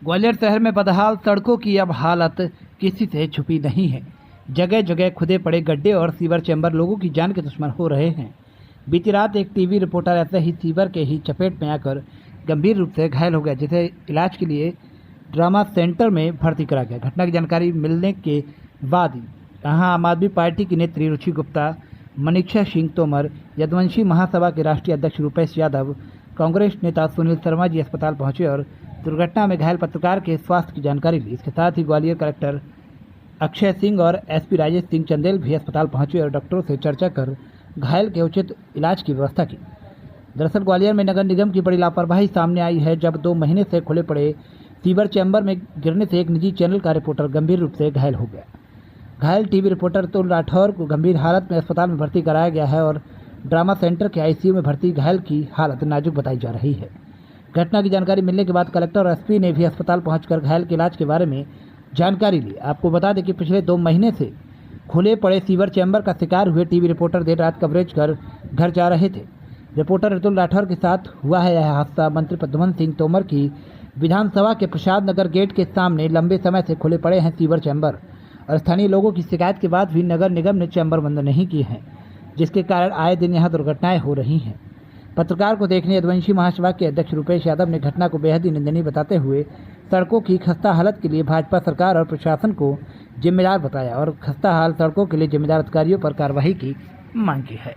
ग्वालियर शहर में बदहाल सड़कों की अब हालत किसी से छुपी नहीं है। जगह जगह खुदे पड़े गड्ढे और सीवर चैम्बर लोगों की जान के दुश्मन हो रहे हैं। बीती रात एक टीवी रिपोर्टर ऐसे ही सीवर के ही चपेट में आकर गंभीर रूप से घायल हो गया, जिसे इलाज के लिए ड्रामा सेंटर में भर्ती करा गया। घटना की जानकारी मिलने के बाद यहाँ आम आदमी पार्टी की नेत्री रुचि गुप्ता, मनीषा सिंह तोमर, यदुवंशी महासभा के राष्ट्रीय अध्यक्ष रूपेश यादव, कांग्रेस नेता सुनील शर्मा जी अस्पताल पहुंचे और दुर्घटना में घायल पत्रकार के स्वास्थ्य की जानकारी ली। इसके साथ ही ग्वालियर कलेक्टर अक्षय सिंह और एसपी राजेश सिंह चंदेल भी अस्पताल पहुंचे और डॉक्टरों से चर्चा कर घायल के उचित इलाज की व्यवस्था की। दरअसल ग्वालियर में नगर निगम की बड़ी लापरवाही सामने आई है, जब 2 महीने से खुले पड़े सीवर चैम्बर में गिरने से एक निजी चैनल का रिपोर्टर गंभीर रूप से घायल हो गया। घायल टीवी रिपोर्टर अतुल राठौर को गंभीर हालत में अस्पताल में भर्ती कराया गया है और ड्रामा सेंटर के आईसीयू में भर्ती घायल की हालत नाजुक बताई जा रही है। घटना की जानकारी मिलने के बाद कलेक्टर और एसपी ने भी अस्पताल पहुंचकर घायल के इलाज के बारे में जानकारी ली। आपको बता दें कि पिछले 2 महीने से खुले पड़े सीवर चैम्बर का शिकार हुए टीवी रिपोर्टर देर रात कवरेज कर घर जा रहे थे। रिपोर्टर अतुल राठौर के साथ हुआ है यह हादसा मंत्री प्रद्युम्न सिंह तोमर की विधानसभा के प्रसाद नगर गेट के सामने लंबे समय से खुले पड़े हैं सीवर चैम्बर और स्थानीय लोगों की शिकायत के बाद भी नगर निगम ने चैम्बर बंद नहीं किए हैं, जिसके कारण आए दिन यहाँ दुर्घटनाएं हो रही हैं। पत्रकार को देखने यदुवंशी महासभा के अध्यक्ष रूपेश यादव ने घटना को बेहद ही निंदनीय बताते हुए सड़कों की खस्ता हालत के लिए भाजपा सरकार और प्रशासन को जिम्मेदार बताया और खस्ता हाल सड़कों के लिए जिम्मेदार अधिकारियों पर कार्रवाई की मांग की है।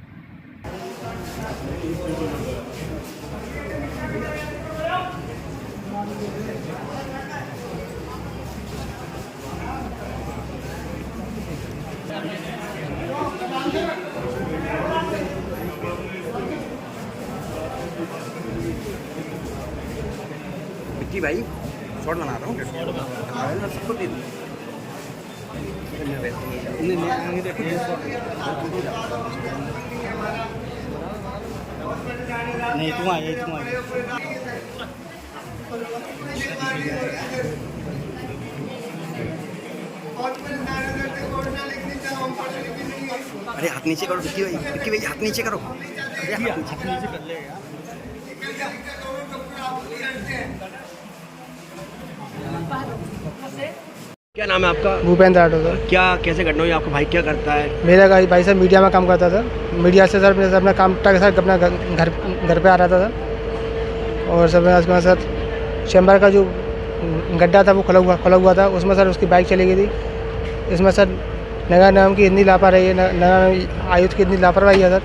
विक्की भाई शॉर्ट बना रहा हूँ, सबको दे दूँ। नहीं तुम आइए अरे हाथ नीचे करो विक्की भाई हाथ नीचे करो। हाथ नीचे कर ले यार। क्या नाम है आपका? भूपेंद्र राठौर सर। क्या कैसे घटना हुई? आपका भाई क्या करता है? मेरा भाई सर मीडिया में काम करता था। मीडिया से सर मैं अपना काम के साथ अपना घर पे आ रहा था सर। और सर सर चैम्बर का जो गड्ढा था वो खुला हुआ था, उसमें सर उसकी बाइक चली गई थी। इसमें सर नगर निगम की इतनी लापरवाही है, नगर आयुक्त की इतनी लापरवाही है सर।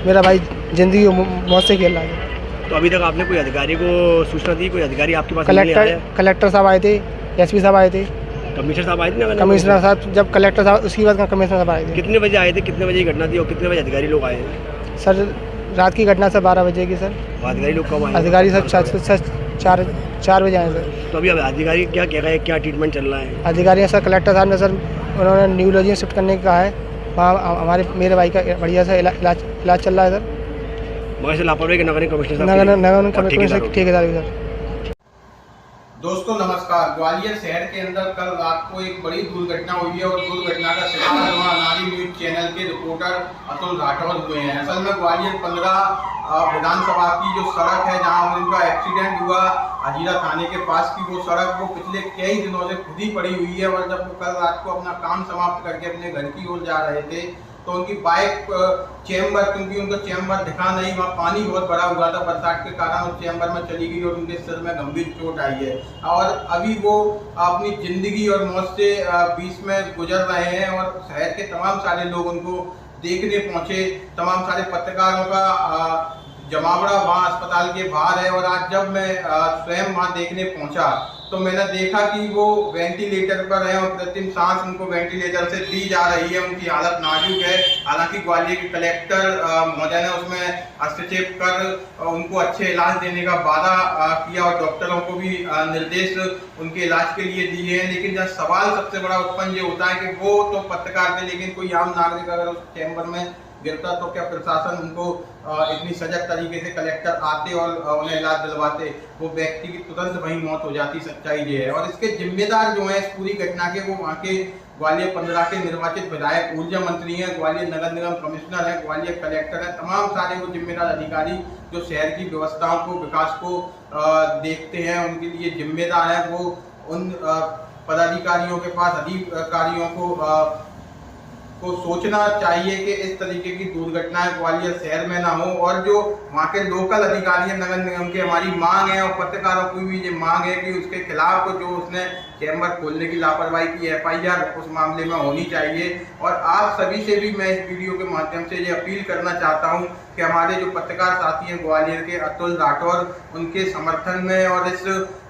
मेरा भाई ज़िंदगी मौत से खेल रहा है। तो अभी तक आपने कोई अधिकारी को सूचना दी? कोई अधिकारी आपके पास? कलेक्टर साहब आए थे, एसपी साहब आए थे, कमिश्नर साहब आए थे? कमिश्नर साहब जब कलेक्टर साहब उसके बाद कमिश्नर साहब आए थे। कितने बजे आए थे? कितने बजे की घटना थी और कितने बजे अधिकारी लोग आए? सर रात की घटना सर 12 बजे की सर। अधिकारी लोग कब आए? अधिकारी सर 4 बजे आए सर। तो अभी अधिकारी क्या कह रहे हैं, क्या ट्रीटमेंट चल रहा है? अधिकारी सर कलेक्टर साहब ने सर उन्होंने न्यूरोलॉजी में शिफ्ट करने का कहा है। वहाँ मेरे भाई का बढ़िया सा इलाज चल रहा है सर। मगर से लापरवाही के नगर कमिश्नर ठेकेदार सर। दोस्तों नमस्कार। ग्वालियर शहर के अंदर कल रात को एक बड़ी दुर्घटना हुई है और दुर्घटना का शिकार वहाँ नारी न्यूज चैनल के रिपोर्टर अतुल राठौर हुए हैं। असल में ग्वालियर 15 विधानसभा की जो सड़क है जहाँ उनका एक्सीडेंट हुआ अजीरा थाने के पास की, वो सड़क वो पिछले कई दिनों से खुदी पड़ी हुई है। और जब वो कल रात को अपना काम समाप्त करके अपने घर की ओर जा रहे थे तो उनकी बाइक चैम्बर, क्योंकि उनको चैम्बर दिखा नहीं, वहाँ पानी बहुत भरा हुआ था बरसात के कारण, उस चैम्बर में चली गई और उनके सिर में गंभीर चोट आई है। और अभी वो अपनी जिंदगी और मौत से बीच में गुजर रहे हैं और शहर के तमाम सारे लोग उनको देखने पहुंचे। तमाम सारे पत्रकारों का जमावड़ा वहाँ अस्पताल के बाहर है। और आज जब मैं स्वयं वहाँ देखने पहुंचा तो मैंने देखा कि वो वेंटिलेटर पर है और कृत्रिम सांस उनको वेंटिलेटर से दी जा रही है। उनकी हालत नाजुक है। हालांकि ग्वालियर के कलेक्टर महोदय ने उसमें हस्तक्षेप कर उनको अच्छे इलाज देने का वादा किया और डॉक्टरों को भी निर्देश उनके इलाज के लिए दिए हैं। लेकिन जब सवाल सबसे बड़ा उत्पन्न ये होता है कि वो तो पत्रकार थे, लेकिन कोई आम नागरिक अगर उस चैम्बर में गिरता तो क्या प्रशासन उनको इतनी सजग तरीके से कलेक्टर आते और उन्हें इलाज दिलवाते? वो व्यक्ति की तुरंत वहीं मौत हो जाती। सच्चाई ये है। और इसके जिम्मेदार जो हैं इस पूरी घटना के, वो वहाँ के ग्वालियर 15 के निर्वाचित विधायक, ऊर्जा मंत्री हैं, ग्वालियर नगर निगम कमिश्नर हैं, ग्वालियर कलेक्टर हैं, तमाम सारे वो जिम्मेदार अधिकारी जो शहर की व्यवस्थाओं को, विकास को देखते हैं, उनके लिए जिम्मेदार हैं। वो उन पदाधिकारियों के पास, अधिकारियों को सोचना चाहिए कि इस तरीके की दुर्घटनाएं ग्वालियर शहर में ना हो। और जो वहाँ के लोकल अधिकारी हैं नगर निगम के, हमारी मांग है और पत्रकारों की भी ये मांग है कि उसके खिलाफ जो उसने चैम्बर खोलने की लापरवाही की FIR उस मामले में होनी चाहिए। और आप सभी से भी मैं इस वीडियो के माध्यम से ये अपील करना चाहता हूँ कि हमारे जो पत्रकार साथी हैं ग्वालियर के, अतुल राठौर, उनके समर्थन में और इस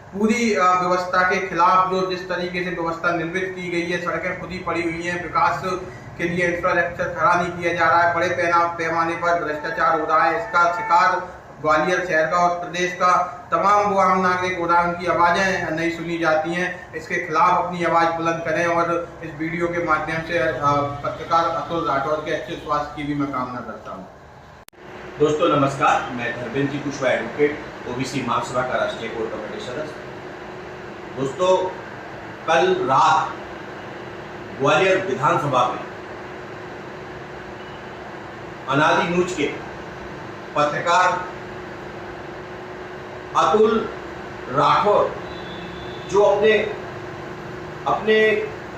पूरी व्यवस्था के खिलाफ जो जिस तरीके से व्यवस्था निर्मित की गई है, सड़कें खुद ही पड़ी हुई हैं, विकास के लिए इंफ्रास्ट्रक्चर खड़ा नहीं किया जा रहा है, बड़े पैमाने पर भ्रष्टाचार हो रहा है, इसका शिकार ग्वालियर शहर का और प्रदेश का तमाम वो आम नागरिक हो रहा है, उनकी आवाज़ें नहीं सुनी जाती हैं। इसके खिलाफ अपनी आवाज़ बुलंद करें और इस वीडियो के माध्यम से पत्रकार अतुल राठौर के अच्छे स्वास्थ्य की भी मैं कामना करता हूँ। दोस्तों नमस्कार, मैं धर्मेंद्र जी कुशवाहा एडवोकेट, OBC महासभा का राष्ट्रीय कोर कमेटी सदस्य। दोस्तों, कल रात ग्वालियर विधानसभा में अनादि न्यूज के पत्रकार अतुल राठौर जो अपने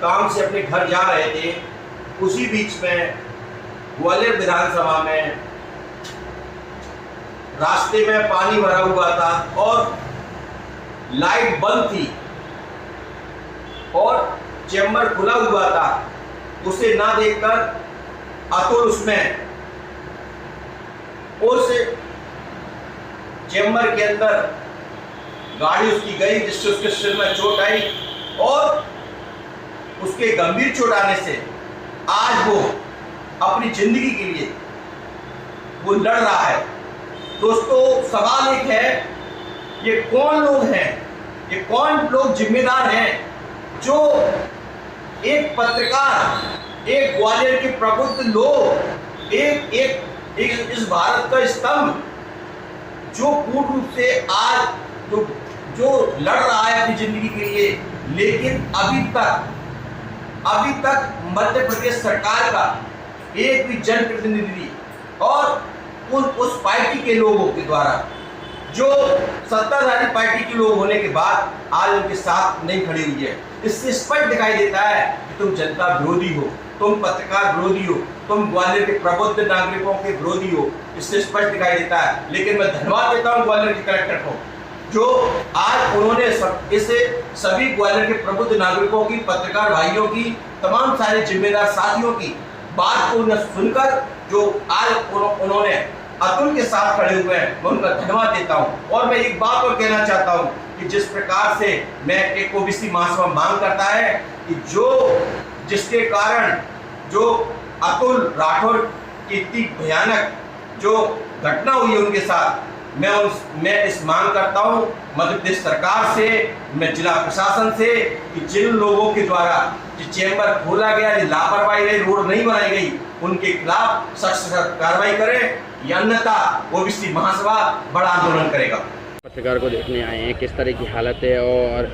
काम से अपने घर जा रहे थे, उसी बीच में ग्वालियर विधानसभा में रास्ते में पानी भरा हुआ था और लाइट बंद थी और चैम्बर खुला हुआ था। उसे ना देखकर अतुल उसमें उस चैम्बर के अंदर गाड़ी उसकी गई, जिससे उसके सिर में चोट आई और उसके गंभीर चोट आने से आज वो अपनी जिंदगी के लिए वो लड़ रहा है। दोस्तों, सवाल एक है, ये कौन लोग हैं, ये कौन लोग जिम्मेदार हैं जो एक पत्रकार, एक ग्वालियर के प्रबुद्ध लोग, एक इस भारत का स्तंभ जो पूर्ण रूप से आज जो लड़ रहा है अपनी जिंदगी के लिए, लेकिन अभी तक मध्य प्रदेश सरकार का एक भी जनप्रतिनिधि और उस पार्टी के लोगों के द्वारा, जो सत्ताधारी पार्टी के लोग होने के बाद आज उनके साथ नहीं खड़ी हुई है। इससे स्पष्ट दिखाई देता है कि तुम जनता विरोधी हो, तुम पत्रकार विरोधी हो, तुम ग्वालियर के प्रबुद्ध नागरिकों के विरोधी हो। इससे स्पष्ट दिखाई देता है। लेकिन मैं धन्यवाद देता हूं ग्वालियर के कलेक्टर को, जो आज उन्होंने इसे सभी ग्वालियर के प्रबुद्ध नागरिकों की, पत्रकार भाइयों की, तमाम सारे जिम्मेदार साथियों की बात को सुनकर जो आज उन्होंने अतुल के साथ खड़े हुए हैं, मैं उनका धन्यवाद देता हूं। और मैं एक बात और कहना चाहता हूं कि जिस प्रकार से मैं एक OBC महासभा मांग करता है कि जिसके कारण जो अतुल राठौर की इतनी भयानक जो घटना हुई है उनके साथ, मैं इस मांग करता हूं मध्य प्रदेश सरकार से, मैं जिला प्रशासन से कि जिन लोगों के द्वारा जो चैम्बर खोला गया, जो लापरवाही रही, रोड नहीं बनाई गई, उनके खिलाफ सख्त कार्रवाई करें, या अन्यथा OBC महासभा बड़ा आंदोलन करेगा। पत्रकार को देखने आए हैं, किस तरह की हालत है और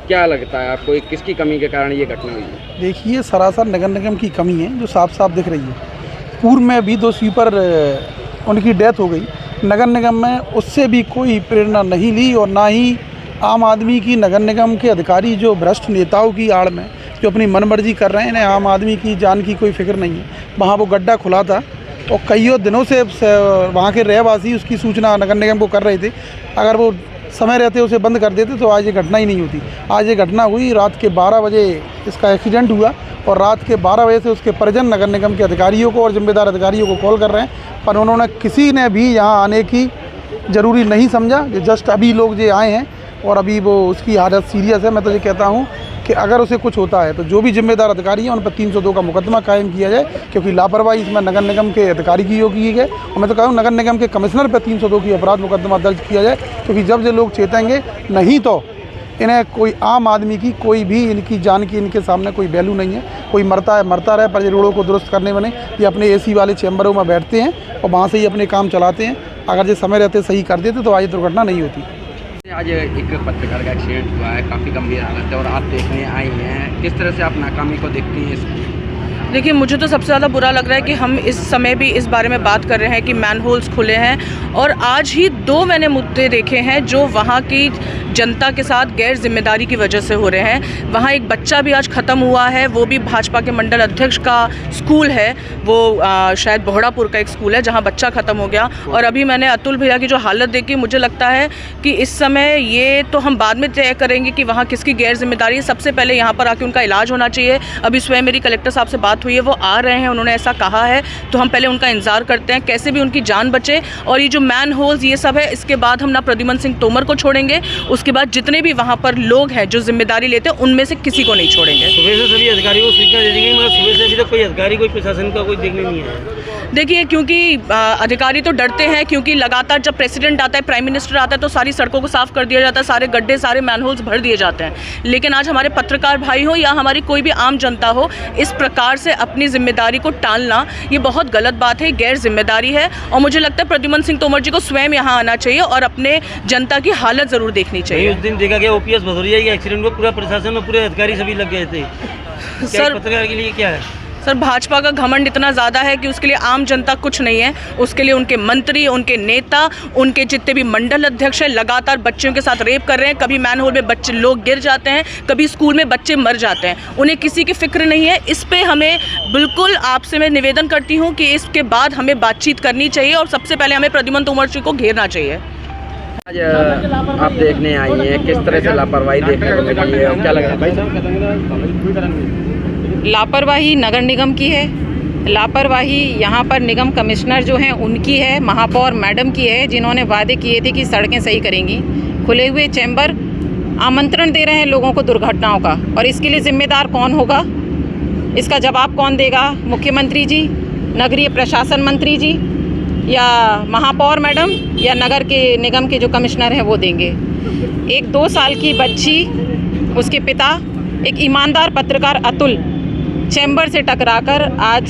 क्या लगता है आपको किसकी कमी के कारण ये घटना हुई है? देखिए, सरासर नगर निगम की कमी है जो साफ साफ दिख रही है। पूर्व में भी 2 स्वीपर उनकी डेथ हो गई, नगर निगम में उससे भी कोई प्रेरणा नहीं ली और ना ही आम आदमी की, नगर निगम के अधिकारी जो भ्रष्ट नेताओं की आड़ में जो अपनी मनमर्जी कर रहे हैं, इन्हें आम आदमी की जान की कोई फिक्र नहीं है। वहाँ वो गड्ढा खुला था और कईयों दिनों से वहाँ के रहवासी उसकी सूचना नगर निगम को कर रहे थे। अगर वो समय रहते उसे बंद कर देते तो आज ये घटना ही नहीं होती। आज ये घटना हुई, रात के 12 बजे इसका एक्सीडेंट हुआ और रात के 12 बजे से उसके परिजन नगर निगम के अधिकारियों को और जिम्मेदार अधिकारियों को कॉल कर रहे हैं, पर उन्होंने किसी ने भी यहाँ आने की ज़रूरी नहीं समझा। ये जस्ट अभी लोग जो आए हैं और अभी वो उसकी हालत सीरियस है। मैं तो ये कहता हूँ कि अगर उसे कुछ होता है तो जो भी जिम्मेदार अधिकारी हैं उन पर 302 का मुकदमा कायम किया जाए, क्योंकि लापरवाही इसमें नगर निगम के अधिकारी की की गई। और मैं तो कहूँ नगर निगम के कमिश्नर पर 302 की अपराध मुकदमा दर्ज किया जाए, क्योंकि जब ये लोग चेतेंगे नहीं तो इन्हें कोई आम आदमी की कोई भी इनकी जान की इनके सामने कोई वैल्यू नहीं है। कोई मरता है मरता रहे, पर ये रोडों को दुरुस्त करने में नहीं, ये अपने AC वाले चैम्बरों में बैठते हैं और वहाँ से ही अपने काम चलाते हैं। अगर ये समय रहते सही कर देते तो आज दुर्घटना नहीं होती। आज एक पत्रकार का एक्सीडेंट हुआ है, काफ़ी गंभीर हालत है और आप देखने आई हैं, किस तरह से आप नाकामी को देखती हैं इसकी? देखिए, मुझे तो सबसे ज़्यादा बुरा लग रहा है कि हम इस समय भी इस बारे में बात कर रहे हैं कि मैनहोल्स खुले हैं और आज ही 2 मैंने मुद्दे देखे हैं जो वहाँ की जनता के साथ गैर जिम्मेदारी की वजह से हो रहे हैं। वहाँ एक बच्चा भी आज ख़त्म हुआ है, वो भी भाजपा के मंडल अध्यक्ष का स्कूल है, वो शायद बोहड़ापुर का एक स्कूल है जहाँ बच्चा ख़त्म हो गया। और अभी मैंने अतुल भैया की जो हालत देखी, मुझे लगता है कि इस समय ये तो हम बाद में तय करेंगे कि वहाँ किसकी गैर जिम्मेदारी है। सबसे पहले यहाँ पर आके उनका इलाज होना चाहिए। अभी स्वयं मेरी कलेक्टर साहब से बात हुई है, वो आ रहे हैं, उन्होंने ऐसा कहा है, तो हम पहले उनका इंतजार करते हैं कैसे भी उनकी जान बचे। और ये जो मैन होल्स ये सब है, इसके बाद हम ना प्रद्युमन सिंह तोमर को छोड़ेंगे, उसके बाद जितने भी वहाँ पर लोग हैं जो जिम्मेदारी लेते हैं उनमें से किसी को नहीं छोड़ेंगे। सुबह से सभी अधिकारियों को सूचना दे दी गई, मगर सुबह से अभी तक कोई अधिकारी, कोई प्रशासन का कोई देखने नहीं आया। देखिए, क्योंकि अधिकारी तो डरते हैं, क्योंकि लगातार जब प्रेसिडेंट आता है, प्राइम मिनिस्टर आता है, तो सारी सड़कों को साफ कर दिया जाता है, सारे गड्ढे, सारे मैनहोल्स भर दिए जाते हैं। लेकिन आज हमारे पत्रकार भाई हो या हमारी कोई भी आम जनता हो, इस प्रकार से अपनी जिम्मेदारी को टालना ये बहुत गलत बात है, गैर जिम्मेदारी है। और मुझे लगता है प्रद्युमन सिंह तोमर जी को स्वयं यहाँ आना चाहिए और अपने जनता की हालत ज़रूर देखनी चाहिए। उस दिन देखा गया ओपीएस भदौरिया के एक्सीडेंट में पूरा प्रशासन और पूरे अधिकारी सभी लग गए थे। सर, पत्रकार के लिए क्या है? सर, भाजपा का घमंड इतना ज़्यादा है कि उसके लिए आम जनता कुछ नहीं है। उसके लिए उनके मंत्री, उनके नेता, उनके जितने भी मंडल अध्यक्ष हैं लगातार बच्चों के साथ रेप कर रहे हैं। कभी मैनहोल में बच्चे लोग गिर जाते हैं, कभी स्कूल में बच्चे मर जाते हैं, उन्हें किसी की फिक्र नहीं है। इस पे हमें बिल्कुल आपसे मैं निवेदन करती हूँ कि इसके बाद हमें बातचीत करनी चाहिए और सबसे पहले हमें प्रद्युमन तोमर जी को घेरना चाहिए। आज आप देखने आई हैं, किस तरह से लापरवाही देखने को मिल रही है और क्या लग रहा है? लापरवाही नगर निगम की है, लापरवाही यहाँ पर निगम कमिश्नर जो हैं उनकी है, महापौर मैडम की है, जिन्होंने वादे किए थे कि सड़कें सही करेंगी। खुले हुए चैम्बर आमंत्रण दे रहे हैं लोगों को दुर्घटनाओं का, और इसके लिए जिम्मेदार कौन होगा, इसका जवाब कौन देगा? मुख्यमंत्री जी, नगरीय प्रशासन मंत्री जी, या महापौर मैडम, या नगर के निगम के जो कमिश्नर हैं वो देंगे। एक 2 साल की बच्ची, उसके पिता, एक ईमानदार पत्रकार अतुल चैम्बर से टकराकर आज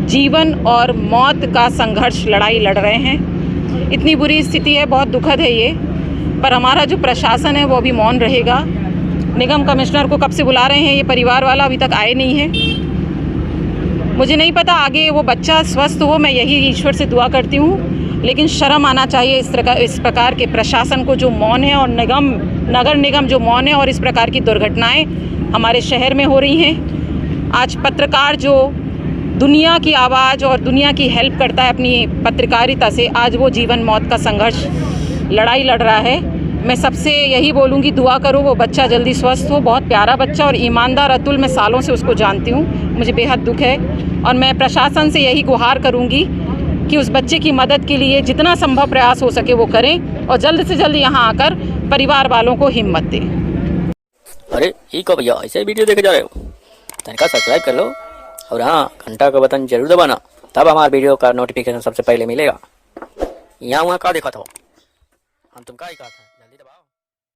जीवन और मौत का संघर्ष, लड़ाई लड़ रहे हैं। इतनी बुरी स्थिति है, बहुत दुखद है ये, पर हमारा जो प्रशासन है वो अभी मौन रहेगा। निगम कमिश्नर को कब से बुला रहे हैं, ये परिवार वाला अभी तक आए नहीं है। मुझे नहीं पता आगे वो बच्चा स्वस्थ हो, मैं यही ईश्वर से दुआ करती हूँ, लेकिन शर्म आना चाहिए इस प्रकार के प्रशासन को जो मौन है, और नगर निगम जो मौन है, और इस प्रकार की दुर्घटनाएं हमारे शहर में हो रही हैं। आज पत्रकार जो दुनिया की आवाज़ और दुनिया की हेल्प करता है अपनी पत्रकारिता से, आज वो जीवन मौत का संघर्ष, लड़ाई लड़ रहा है। मैं सबसे यही बोलूँगी, दुआ करो वो बच्चा जल्दी स्वस्थ हो। बहुत प्यारा बच्चा और ईमानदार अतुल, मैं सालों से उसको जानती हूँ, मुझे बेहद दुख है। और मैं प्रशासन से यही गुहार करूँगी कि उस बच्चे की मदद के लिए जितना संभव प्रयास हो सके वो करें, और जल्द से जल्द यहाँ आकर परिवार वालों को हिम्मत दें। अरे ये कब भैया ऐसे वीडियो देखे जा रहे हो? तनिका सब्सक्राइब कर लो और हाँ, घंटा का बटन जरूर दबाना, तब हमारे वीडियो का नोटिफिकेशन सबसे पहले मिलेगा। यहाँ वहाँ का देखा था हम, तुम का ही कहा था।